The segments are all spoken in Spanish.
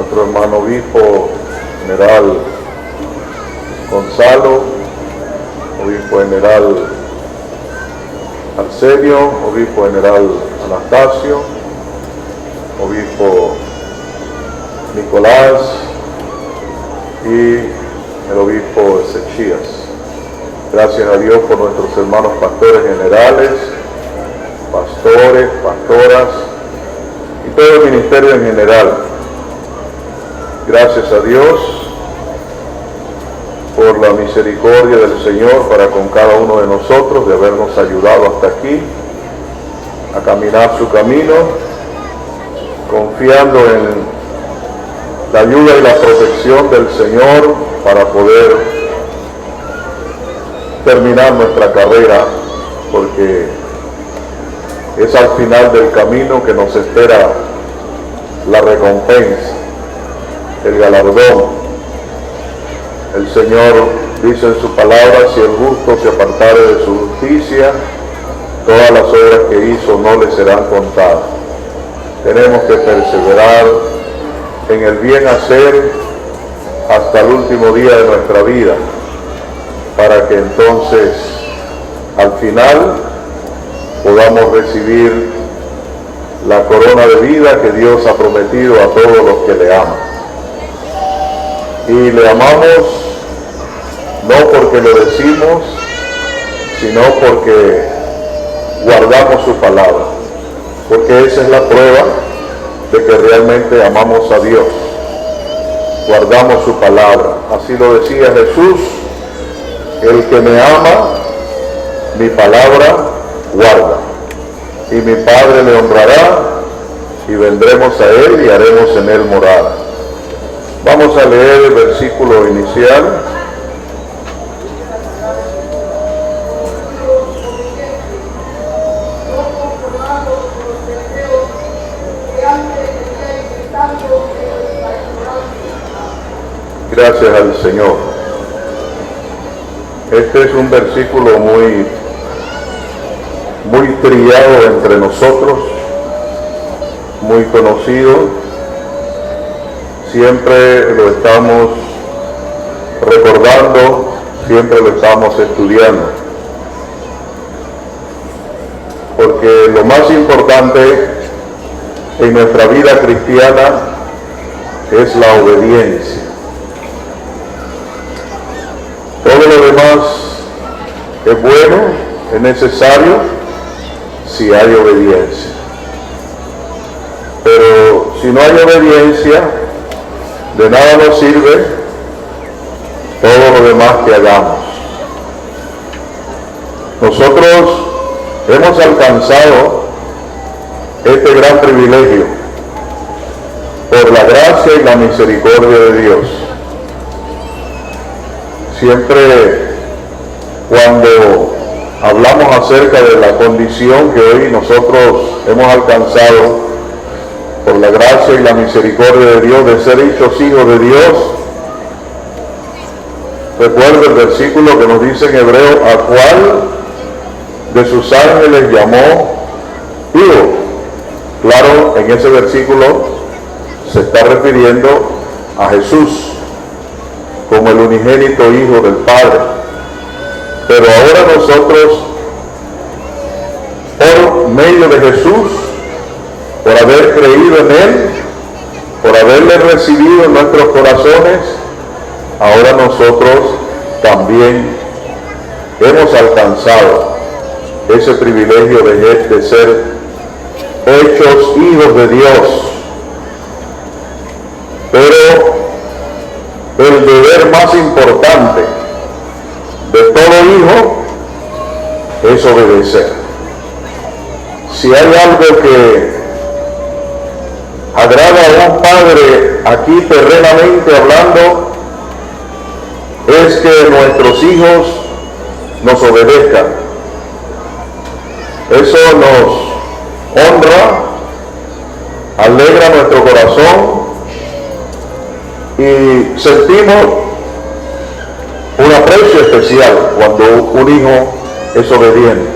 nuestro hermano obispo general Gonzalo, obispo general Arsenio, obispo general Anastasio, obispo Nicolás y el obispo Ezechías. Gracias a Dios por nuestros hermanos pastores generales, pastores, pastoras y todo el ministerio en general. Gracias a Dios por la misericordia del Señor para con cada uno de nosotros, de habernos ayudado hasta aquí a caminar su camino, confiando en la ayuda y la protección del Señor para poder terminar nuestra carrera, porque es al final del camino que nos espera la recompensa, el galardón. El Señor dice en su palabra: si el justo se apartare de su justicia, todas las obras que hizo no le serán contadas. Tenemos que perseverar en el bien hacer hasta el último día de nuestra vida, para que entonces al final podamos recibir la corona de vida que Dios ha prometido a todos los que le aman. Y le amamos no porque lo decimos, sino porque guardamos su palabra, porque esa es la prueba de que realmente amamos a Dios. Guardamos su palabra. Así lo decía Jesús: el que me ama, mi palabra guarda, y mi Padre le honrará, y vendremos a él y haremos en él morada. Vamos a leer el versículo inicial. Gracias al Señor. Este es un versículo muy trillado entre nosotros, muy conocido. Siempre lo estamos recordando, siempre lo estamos estudiando. Porque lo más importante en nuestra vida cristiana es la obediencia. Todo lo demás es bueno, es necesario, si hay obediencia. Pero si no hay obediencia, de nada nos sirve todo lo demás que hagamos. Nosotros hemos alcanzado este gran privilegio por la gracia y la misericordia de Dios. Siempre cuando hablamos acerca de la condición que hoy nosotros hemos alcanzado por la gracia y la misericordia de Dios de ser hechos hijos de Dios, recuerdo el versículo que nos dice en Hebreo: ¿a cuál de sus ángeles llamó hijo? Claro, en ese versículo se está refiriendo a Jesús como el unigénito Hijo del Padre. Pero ahora nosotros, por medio de Jesús, por haber creído en Él, por haberle recibido en nuestros corazones, ahora nosotros también hemos alcanzado ese privilegio de ser hechos hijos de Dios. Pero el deber más importante de todo hijo es obedecer. Si hay algo que agrada a un padre aquí terrenamente hablando, es que nuestros hijos nos obedezcan. Eso nos honra, alegra nuestro corazón y sentimos un aprecio especial cuando un hijo es obediente.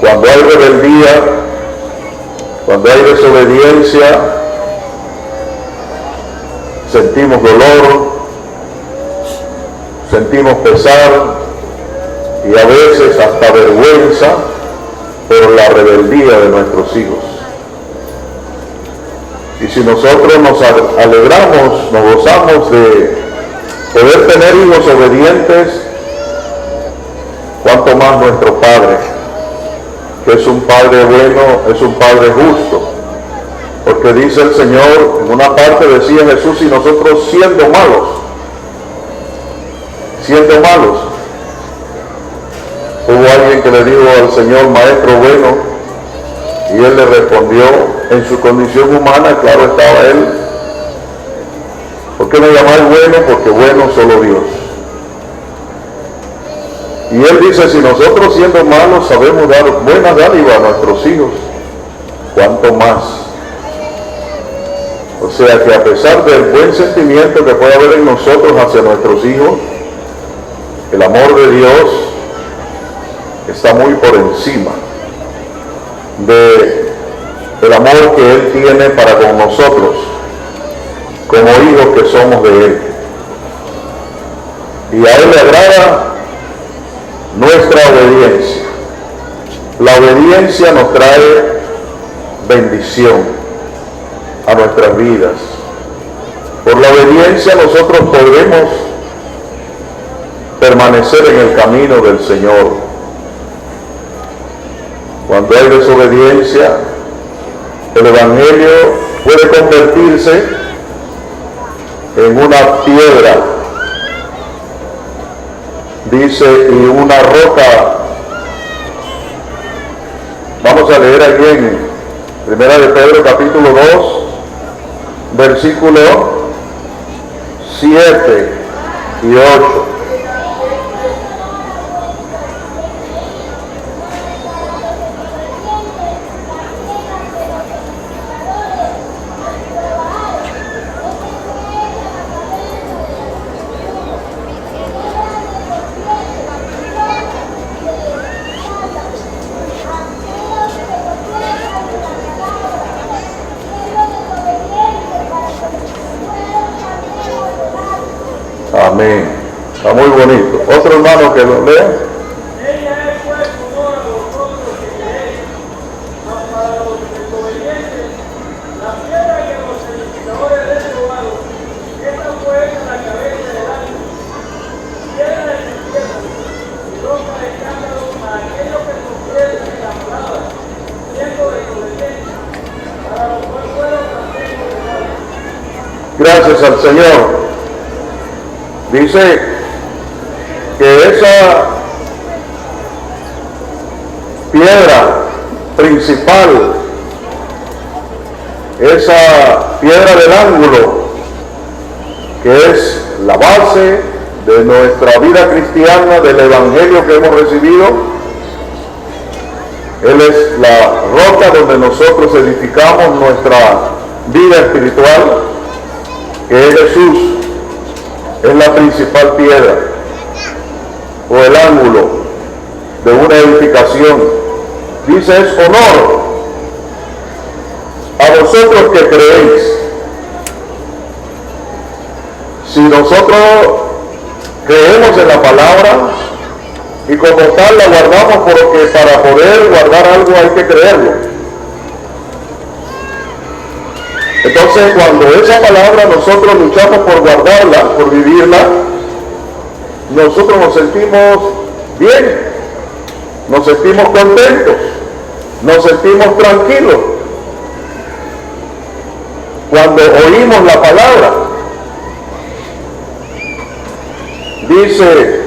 Cuando hay rebeldía, cuando hay desobediencia, sentimos dolor, sentimos pesar y a veces hasta vergüenza por la rebeldía de nuestros hijos. Y si nosotros nos alegramos, nos gozamos de poder tener hijos obedientes, cuanto más nuestro Padre, que es un Padre bueno, es un Padre justo. Porque dice el Señor, en una parte decía Jesús, y nosotros siendo malos, hubo alguien que le dijo al Señor, Maestro bueno, y Él le respondió, en su condición humana, claro estaba Él, ¿por qué me llamáis bueno? Porque bueno solo Dios. Y Él dice, si nosotros siendo malos sabemos dar buena dádiva a nuestros hijos, ¿cuánto más? O sea que a pesar del buen sentimiento que puede haber en nosotros hacia nuestros hijos, el amor de Dios está muy por encima del amor que Él tiene para con nosotros, como hijos que somos de Él. Y a Él le agrada nuestra obediencia. La obediencia nos trae bendición a nuestras vidas. Por la obediencia nosotros podremos permanecer en el camino del Señor. Cuando hay desobediencia, el Evangelio puede convertirse en una piedra, dice, y una roca. Vamos a leer aquí en Primera de Pedro capítulo 2, versículo 7 y 8. Amén. Está muy bonito. Otro hermano que lo lea. Ella es pues honor a vosotros que creéis, mas para los desobedientes, la piedra que los edificadores derribaron, esta fue hecha la cabeza del ángel, piedra del infierno, y roca de escándalo para aquellos que tropiezan en la palabra, siendo desobedientes, para los cuales fueron también condenados. Gracias al Señor. Dice que esa piedra principal, esa piedra del ángulo, que es la base de nuestra vida cristiana, del Evangelio que hemos recibido, Él es la roca donde nosotros edificamos nuestra vida espiritual, que es Jesús. Es la principal piedra o el ángulo de una edificación. Dice, es honor a vosotros que creéis. Si nosotros creemos en la palabra y como tal la guardamos, porque para poder guardar algo hay que creerlo. Entonces, cuando esa palabra nosotros luchamos por guardarla, por vivirla, nosotros nos sentimos bien, nos sentimos contentos, nos sentimos tranquilos. Cuando oímos la palabra, dice,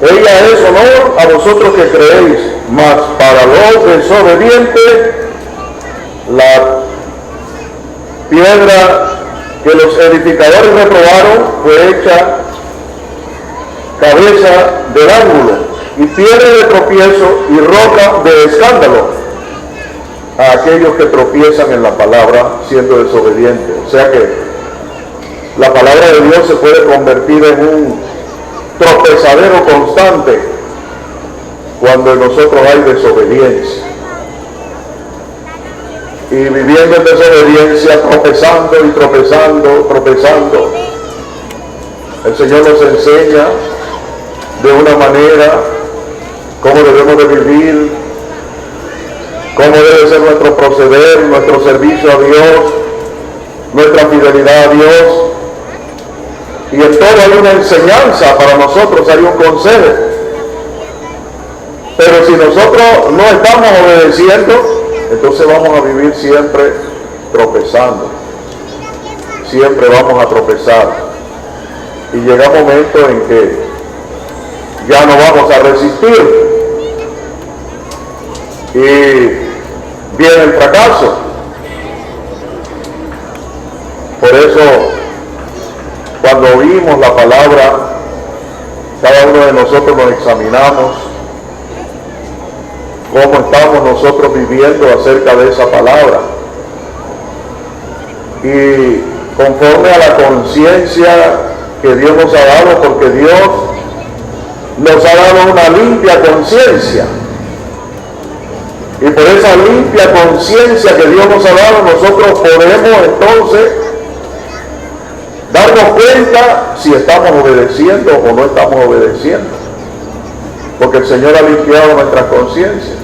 ella es honor a vosotros que creéis, mas para los desobedientes, la piedra que los edificadores reprobaron fue hecha cabeza del ángulo y piedra de tropiezo y roca de escándalo a aquellos que tropiezan en la palabra siendo desobedientes. O sea que la palabra de Dios se puede convertir en un tropezadero constante cuando en nosotros hay desobediencia. y viviendo en desobediencia, tropezando y tropezando. El Señor nos enseña de una manera cómo debemos de vivir, cómo debe ser nuestro proceder, nuestro servicio a Dios, nuestra fidelidad a Dios. Y en todo hay una enseñanza para nosotros, hay un consejo. Pero si nosotros no estamos obedeciendo, entonces vamos a vivir siempre tropezando. Siempre vamos a tropezar. Y llega un momento en que ya no vamos a resistir. Y viene el fracaso. Por eso, cuando oímos la palabra, cada uno de nosotros nos examinamos cómo estamos nosotros viviendo acerca de esa palabra. Y conforme a la conciencia que Dios nos ha dado, porque Dios nos ha dado una limpia conciencia. Y por esa limpia conciencia que Dios nos ha dado, nosotros podemos entonces darnos cuenta si estamos obedeciendo o no estamos obedeciendo. Porque el Señor ha limpiado nuestras conciencias.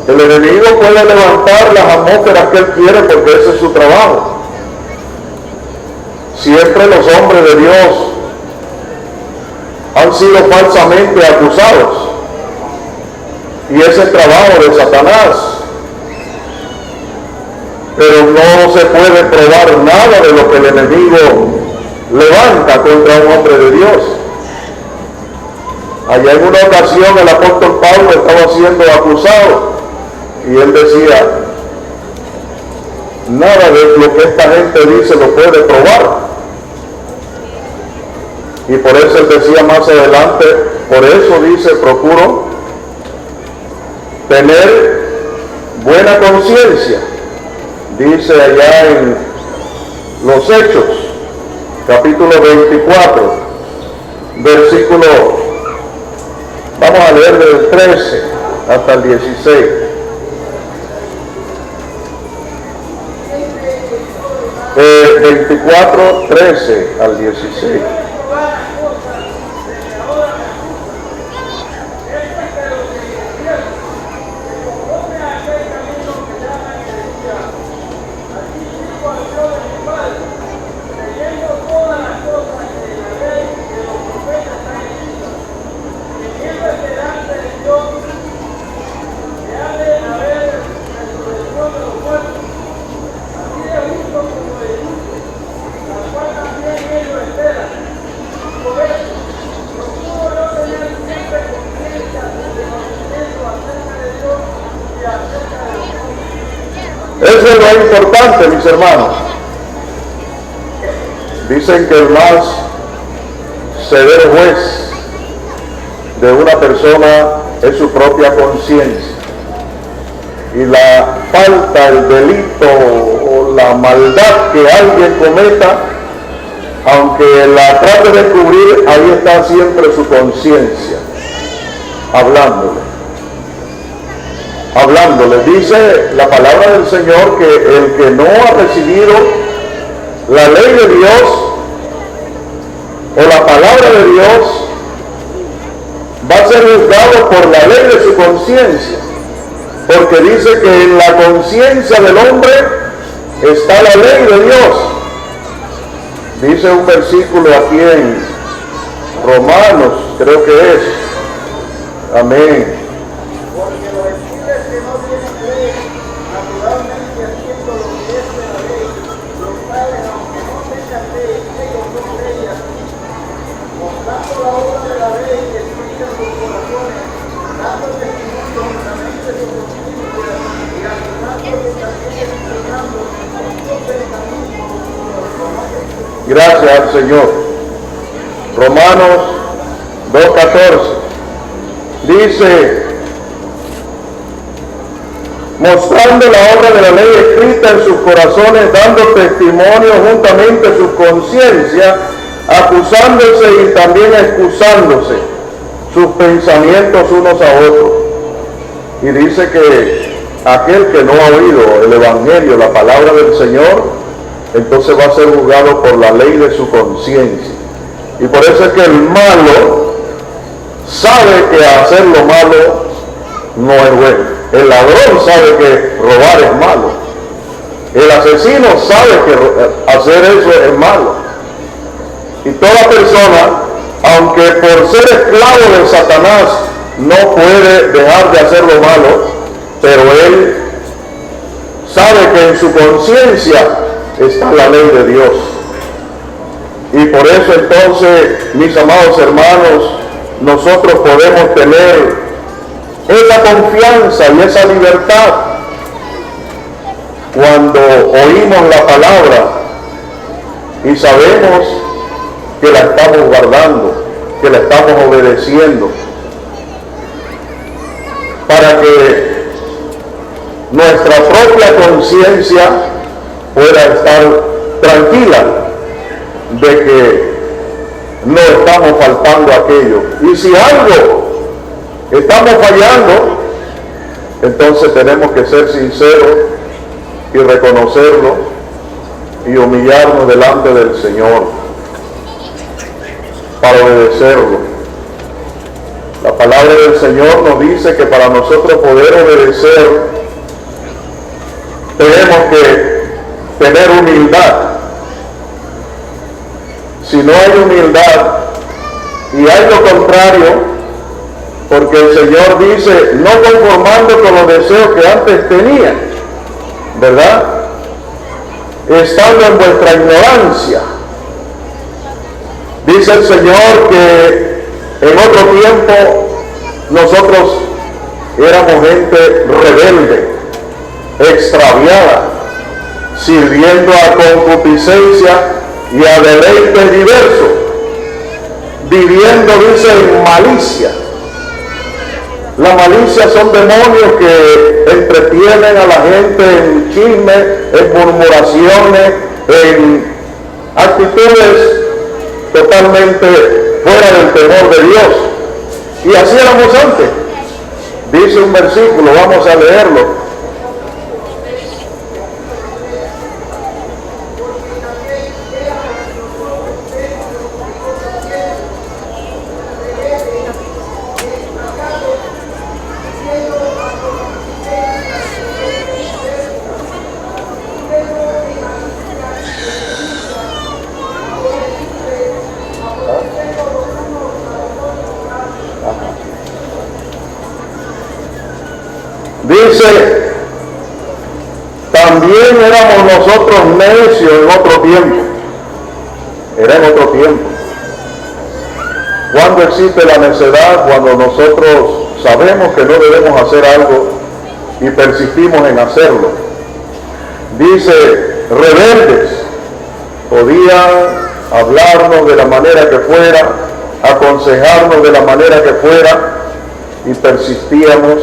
El enemigo puede levantar las atmósferas que él quiere porque ese es su trabajo. Siempre los hombres de Dios han sido falsamente acusados. Y ese es el trabajo de Satanás. Pero no se puede probar nada de lo que el enemigo levanta contra un hombre de Dios. Allá en una ocasión el apóstol Pablo estaba siendo acusado y él decía, nada de lo que esta gente dice lo puede probar. Y por eso él decía más adelante, por eso dice, procuro tener buena conciencia. Dice allá en los Hechos, capítulo 24, versículo, vamos a leer del 13 hasta el 16. De 24, 13 al 16. Eso es lo importante, mis hermanos. Dicen que el más severo juez de una persona es su propia conciencia. Y la falta, el delito o la maldad que alguien cometa, aunque la trate de cubrir, ahí está siempre su conciencia, hablándole. Dice la palabra del Señor que el que no ha recibido la ley de Dios o la palabra de Dios va a ser juzgado por la ley de su conciencia, porque dice que en la conciencia del hombre está la ley de Dios. Dice un versículo aquí en Romanos, creo que es, amén. Gracias al Señor. Romanos 2:14 dice, mostrando la obra de la ley escrita en sus corazones, dando testimonio juntamente a su conciencia, acusándose y también excusándose sus pensamientos unos a otros. Y dice que aquel que no ha oído el Evangelio, la palabra del Señor, entonces va a ser juzgado por la ley de su conciencia. Y por eso es que el malo sabe que hacer lo malo no es bueno. El ladrón sabe que robar es malo. El asesino sabe que hacer eso es malo. Y toda persona, aunque por ser esclavo de Satanás no puede dejar de hacer lo malo, pero él sabe que en su conciencia está la ley de Dios. Y por eso entonces, mis amados hermanos, nosotros podemos tener esa confianza y esa libertad cuando oímos la palabra y sabemos que la estamos guardando, que la estamos obedeciendo, para que nuestra propia conciencia pueda estar tranquila de que no estamos faltando aquello. Y si algo estamos fallando, entonces tenemos que ser sinceros y reconocerlo y humillarnos delante del Señor para obedecerlo. La palabra del Señor nos dice que para nosotros poder obedecer tenemos que tener humildad. Si no hay humildad y hay lo contrario, porque el Señor dice, no conformando con los deseos que antes tenían, ¿verdad? Estando en vuestra ignorancia. Dice el Señor que en otro tiempo nosotros éramos gente rebelde, extraviada, sirviendo a concupiscencia y a deleites diversos, viviendo, dice, en malicia. La malicia son demonios que entretienen a la gente en chisme, en murmuraciones, en actitudes totalmente fuera del temor de Dios. Y así éramos antes. Dice un versículo, vamos a leerlo. Dice, también éramos nosotros necios en otro tiempo. Era en otro tiempo. ¿Cuándo existe la necedad? Cuando nosotros sabemos que no debemos hacer algo y persistimos en hacerlo. Dice, rebeldes, podían hablarnos de la manera que fuera, aconsejarnos de la manera que fuera, y persistíamos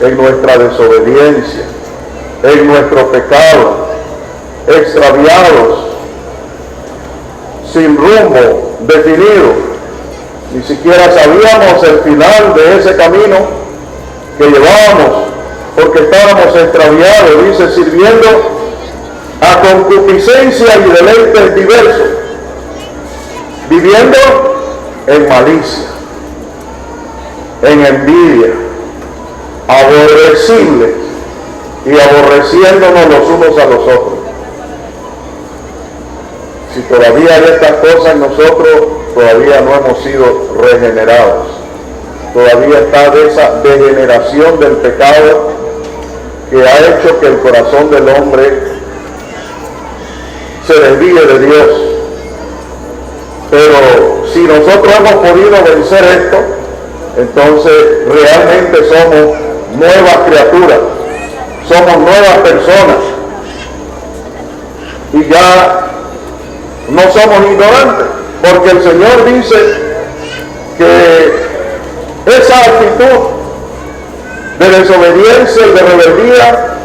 en nuestra desobediencia, en nuestro pecado, extraviados, sin rumbo definido. Ni siquiera sabíamos el final de ese camino que llevábamos, porque estábamos extraviados, dice, sirviendo a concupiscencia y deleites diversos, viviendo en malicia, en envidia, aborrecibles y aborreciéndonos los unos a los otros. Si todavía hay estas cosas en nosotros, todavía no hemos sido regenerados. Todavía está de esa degeneración del pecado que ha hecho que el corazón del hombre se desvíe de Dios. Pero si nosotros hemos podido vencer esto, entonces realmente somos nuevas criaturas, somos nuevas personas y ya no somos ignorantes, porque el Señor dice que esa actitud de desobediencia y de rebeldía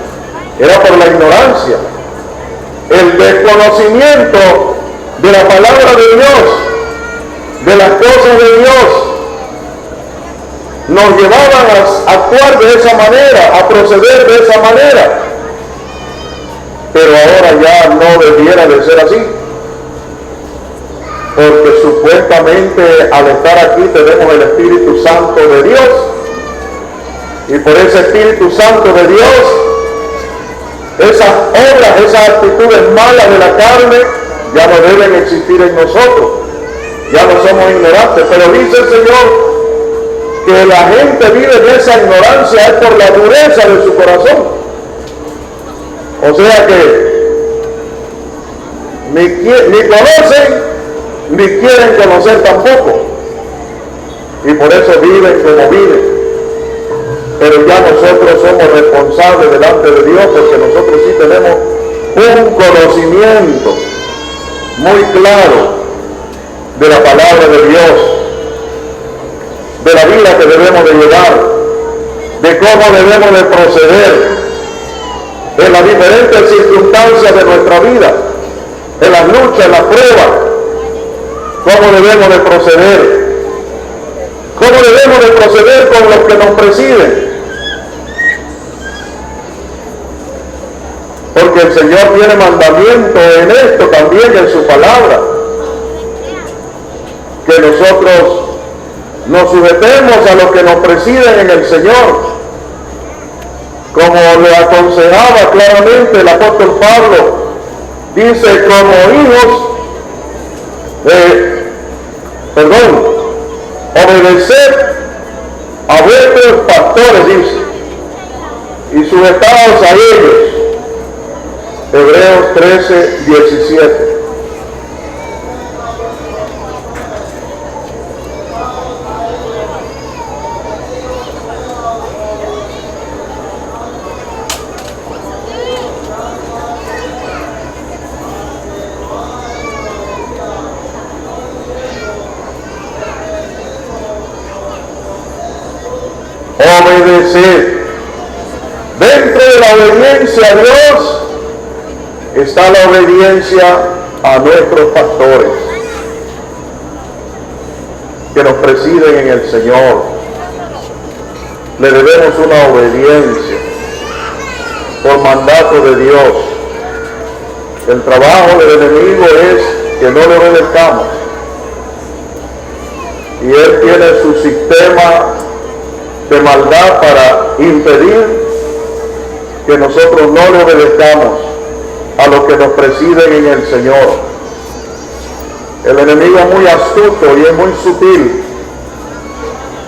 era por la ignorancia, el desconocimiento de la palabra de Dios, de las cosas de Dios. nos llevaban a actuar de esa manera, a proceder de esa manera. Pero ahora ya no debiera de ser así, porque supuestamente al estar aquí tenemos el Espíritu Santo de Dios, y por ese Espíritu Santo de Dios, esas obras, esas actitudes malas de la carne ya no deben existir en nosotros, ya no somos ignorantes. Pero dice el Señor que la gente vive en esa ignorancia es por la dureza de su corazón. O sea que ni conocen ni quieren conocer tampoco, y por eso viven como viven. Pero ya nosotros somos responsables delante de Dios, porque nosotros sí tenemos un conocimiento muy claro de la palabra de Dios, de la vida que debemos de llevar, de cómo debemos de proceder en las diferentes circunstancias de nuestra vida, en las luchas, en las pruebas, cómo debemos de proceder, cómo debemos de proceder con los que nos presiden. Porque el Señor tiene mandamiento en esto también, en su palabra, que nosotros nos sujetemos a los que nos presiden en el Señor, como le aconsejaba claramente el apóstol Pablo. Dice, como hijos, obedeced a vuestros pastores, dice, y sujetaos a ellos. Hebreos 13, 17. Obedecer. Dentro de la obediencia a Dios está la obediencia a nuestros pastores que nos presiden en el Señor. Le debemos una obediencia por mandato de Dios. El trabajo del enemigo es que no le obedezcamos, y él tiene su sistema de maldad para impedir que nosotros no le obedezcamos a los que nos presiden en el Señor. El enemigo es muy astuto y es muy sutil,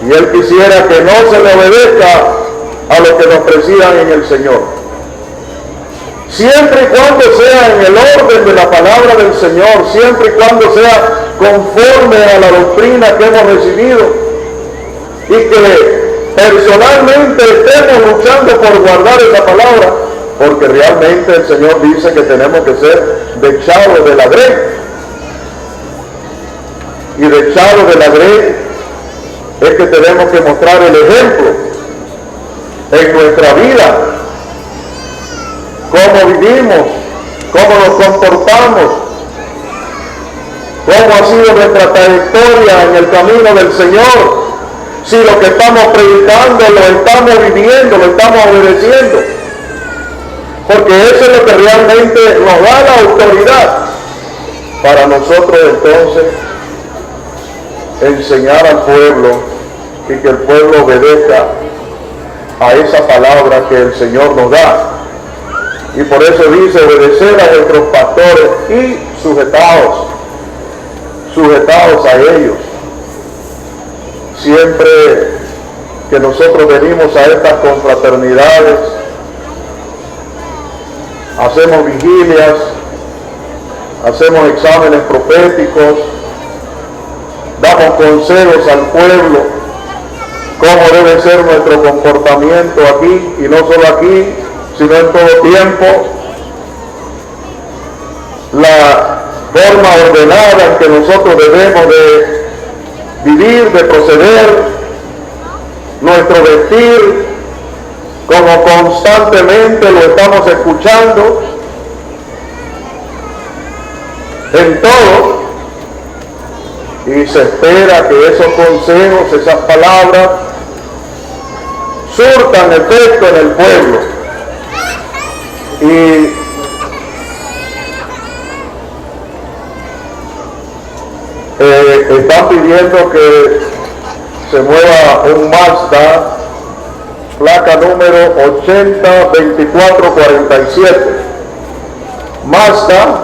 y él quisiera que no se le obedezca a los que nos presidan en el Señor, siempre y cuando sea en el orden de la palabra del Señor, siempre y cuando sea conforme a la doctrina que hemos recibido, y que personalmente estemos luchando por guardar esa palabra, porque realmente el Señor dice que tenemos que ser dechados de la grey, y dechados de la grey es que tenemos que mostrar el ejemplo en nuestra vida, cómo vivimos, cómo nos comportamos, cómo ha sido nuestra trayectoria en el camino del Señor, si lo que estamos predicando lo estamos viviendo, lo estamos obedeciendo, porque eso es lo que realmente nos da la autoridad para nosotros entonces enseñar al pueblo y que el pueblo obedezca a esa palabra que el Señor nos da. Y por eso dice, obedecer a vuestros pastores y sujetaos a ellos. Siempre que nosotros venimos a estas confraternidades, hacemos vigilias, hacemos exámenes proféticos, damos consejos al pueblo, cómo debe ser nuestro comportamiento aquí, y no solo aquí, sino en todo tiempo, la forma ordenada en que nosotros debemos de vivir, de proceder, nuestro vestir, como constantemente lo estamos escuchando en todo, y se espera que esos consejos, esas palabras, surtan efecto en el pueblo. Y están pidiendo que se mueva un Mazda, placa número 802447. Mazda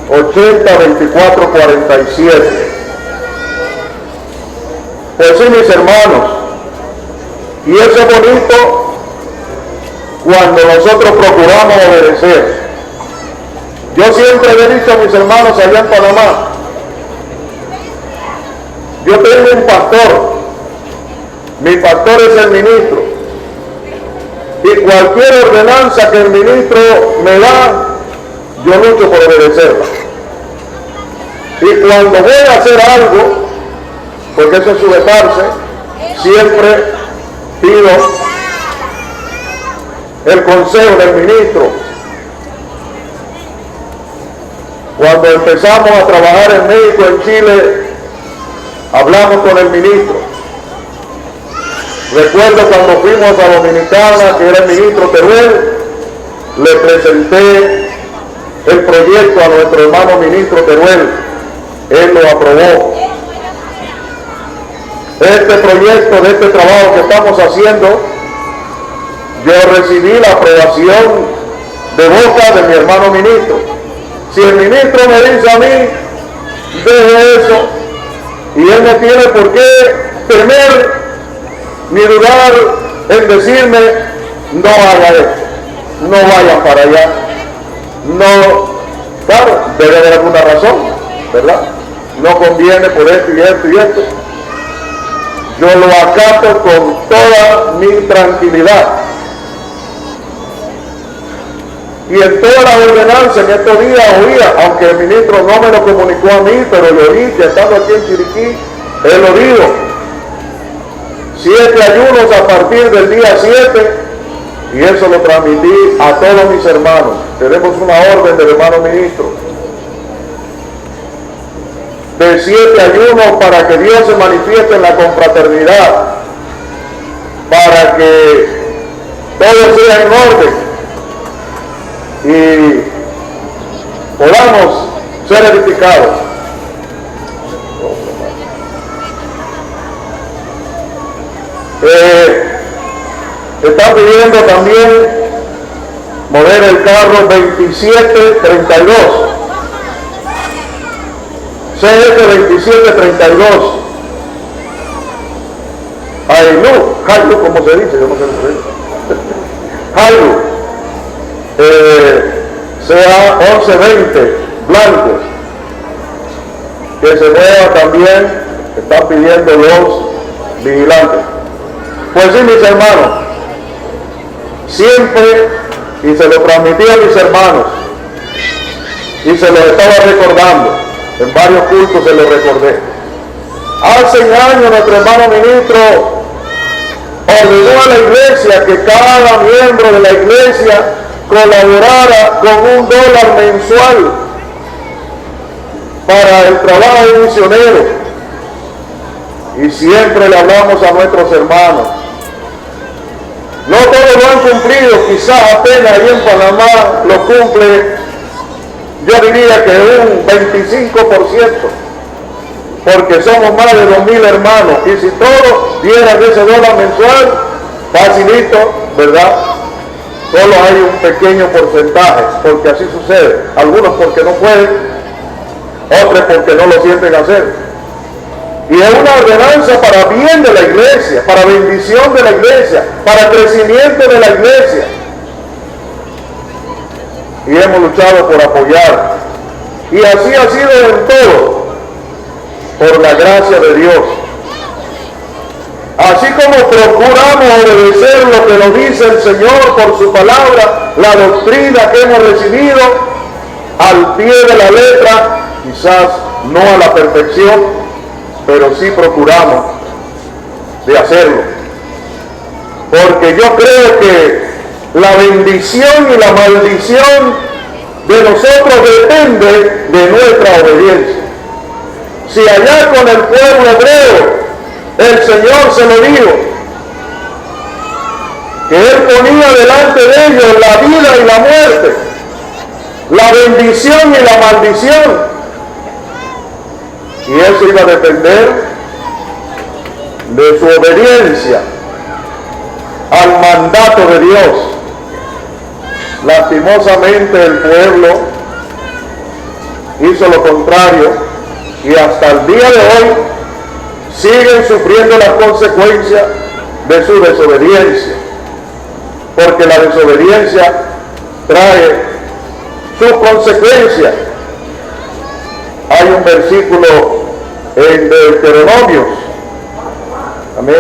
802447. Pues sí, mis hermanos, y eso es bonito cuando nosotros procuramos obedecer. Yo siempre le he dicho a mis hermanos allá en Panamá, yo tengo un pastor, mi pastor es el ministro, y cualquier ordenanza que el ministro me da, yo lucho por obedecerla. Y cuando voy a hacer algo, porque eso es sujetarse, siempre pido el consejo del ministro. Cuando empezamos a trabajar en México, en Chile, hablamos con el ministro. Recuerdo cuando fuimos a Dominicana, que era el ministro Teruel, le presenté el proyecto a nuestro hermano ministro Teruel. Él lo aprobó. Este proyecto, de este trabajo que estamos haciendo, yo recibí la aprobación de boca de mi hermano ministro. Si el ministro me dice a mí, deje eso, y él no tiene por qué temer ni dudar en decirme, no haga esto, no vayan para allá, no, claro, debe haber alguna razón, ¿verdad? No conviene por esto y esto y esto. Yo lo acato con toda mi tranquilidad. Y en todas las ordenanzas en estos días oía, aunque el ministro no me lo comunicó a mí, pero lo oí, que estando aquí en Chiriquí, él lo dijo. 7 ayunos a partir del día 7, y eso lo transmití a todos mis hermanos. Tenemos una orden del hermano ministro de 7 ayunos para que Dios se manifieste en la confraternidad, para que todo sea en orden y podamos ser edificados. Están pidiendo también mover el carro 2732. CF 2732. Jailu, como se dice, yo no sé lo que dice. Jailu, sea 1120, blanco, que se mueva también, están pidiendo los vigilantes. Pues sí, mis hermanos, siempre, y se lo transmití a mis hermanos, y se lo estaba recordando, en varios cultos se lo recordé. Hace años nuestro hermano ministro ordenó a la iglesia que cada miembro de la iglesia colaborara con $1 mensual para el trabajo misionero. Y siempre le hablamos a nuestros hermanos. No todos lo han cumplido, quizás apenas ahí en Panamá lo cumple, yo diría que un 25%, porque somos más de 2.000 hermanos, y si todos dieran ese $1 mensual, facilito, ¿verdad? Solo hay un pequeño porcentaje, porque así sucede, algunos porque no pueden, otros porque no lo sienten hacer. Y es una ordenanza para bien de la iglesia, para bendición de la iglesia, para crecimiento de la iglesia. Y hemos luchado por apoyar. Y así ha sido en todo, por la gracia de Dios. Así como procuramos obedecer lo que nos dice el Señor por su palabra, la doctrina que hemos recibido, al pie de la letra, quizás no a la perfección, pero sí procuramos de hacerlo. Porque yo creo que la bendición y la maldición de nosotros depende de nuestra obediencia. Si allá con el pueblo hebreo el Señor se lo dijo, que Él ponía delante de ellos la vida y la muerte, la bendición y la maldición. Y Él se iba a depender de su obediencia al mandato de Dios. Lastimosamente el pueblo hizo lo contrario y hasta el día de hoy siguen sufriendo las consecuencias de su desobediencia, porque la desobediencia trae sus consecuencias. Hay un versículo en Deuteronomios, amén.